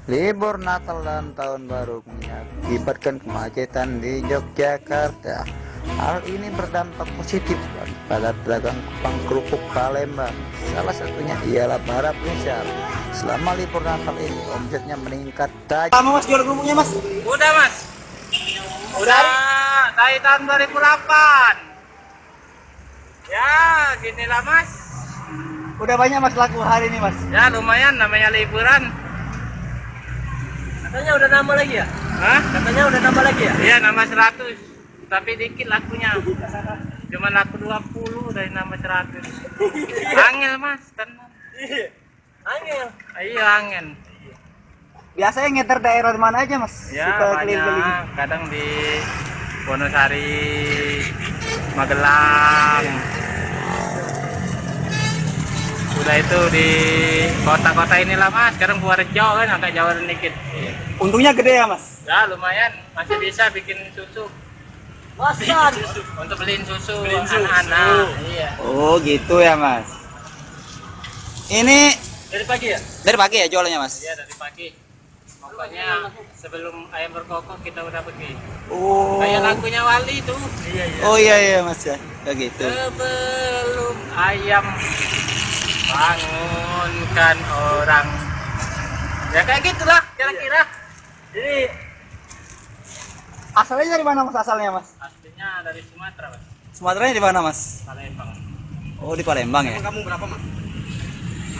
Libur Natal dan Tahun Baru mengakibatkan kemacetan di Yogyakarta. Hal ini berdampak positif pada pedagang kupang kerupuk Palembang. Salah satunya ialah para pengusaha. Selama libur Natal ini omsetnya meningkat tajam. Lama mas jual kerupuknya mas? Udah mas. Udah dari tahun 2008. Ya ginilah mas. Udah banyak mas laku hari ini mas? Ya lumayan, namanya liburan. Katanya udah nambah lagi ya? Hah? Katanya udah nambah lagi ya? Iya nambah 100. Tapi dikit lakunya. Cuma laku 20 dari nambah 100. Angel mas, tenang. Angel? Iya angin. Biasanya ngeter daerah mana aja mas? Ya Suka banyak, keliling-keliling. kadang di Wonosari, Magelang. Udah itu di kota-kota inilah mas. Sekarang Purworejo kan agak jauh dikit. Untungnya gede ya mas? Ya lumayan, masih bisa bikin susu. Masan? Untuk beliin susu anak-anak. Iya. Oh gitu ya mas. Ini Dari pagi ya? dari pagi ya jualannya mas? Iya dari pagi. Pokoknya sebelum ayam berkokok kita udah pergi. Oh. Kayak lagunya Wali tuh. Iya iya. Oh iya iya mas ya. Kayak gitu. Sebelum ayam bangunkan orang. Ya kayak gitulah kira-kira. Jadi asalnya dari mana mas asalnya mas? Aslinya dari Sumatera mas. Sumateranya di mana mas? Palembang. Oh di Palembang ya? Kamu berapa mas?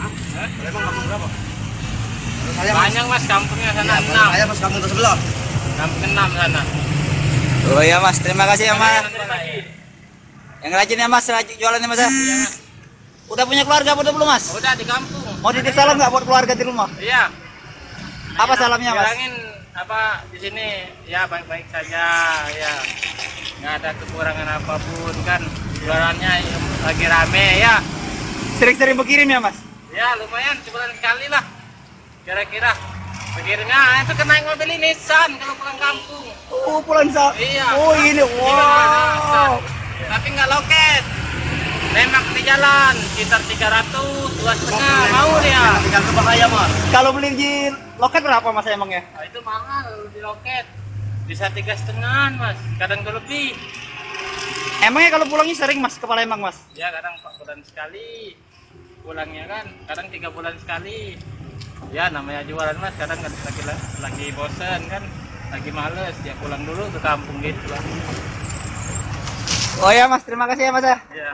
Hah? Palembang kampung berapa? Banyak mas, kampungnya sana 6. Saya mas kampung sebelah. Kampung 6 sana. Oh iya mas, terima kasih ya mas. Dari pagi. Yang rajin ya mas, rajin jualannya mas ya? Iya mas. Udah punya keluarga apa belum mas? Udah di kampung. Mau titip salam nggak buat keluarga di rumah? Iya. Apa salamnya mas? Bilangin apa di sini ya baik-baik saja ya. Nggak ada kekurangan apapun kan. Jualannya lagi rame ya. Sering-sering berkirim ya mas? Ya lumayan sebulan sekali lah. Kira-kira pikirnya itu kena mobil ini Nissan kalau pulang kampung. Oh pulang sa. Iya. Oh ini wow. Tapi nggak loket. Nembak di jalan sekitar 300, 2,5 mau dia. Tinggal berbahaya mas. Kalau beli di loket berapa mas emangnya? Nah, itu mahal di loket. Bisa 3,5 mas, kadang lebih. Emangnya kalau pulangnya sering mas ke Palembang mas? Ya kadang 4 bulan sekali pulangnya kan, kadang 3 bulan sekali. Ya namanya jualan mas, kadang lagi bosen kan, lagi males ya pulang dulu ke kampung gitu lah. Oh ya mas, terima kasih ya mas ya. Ya.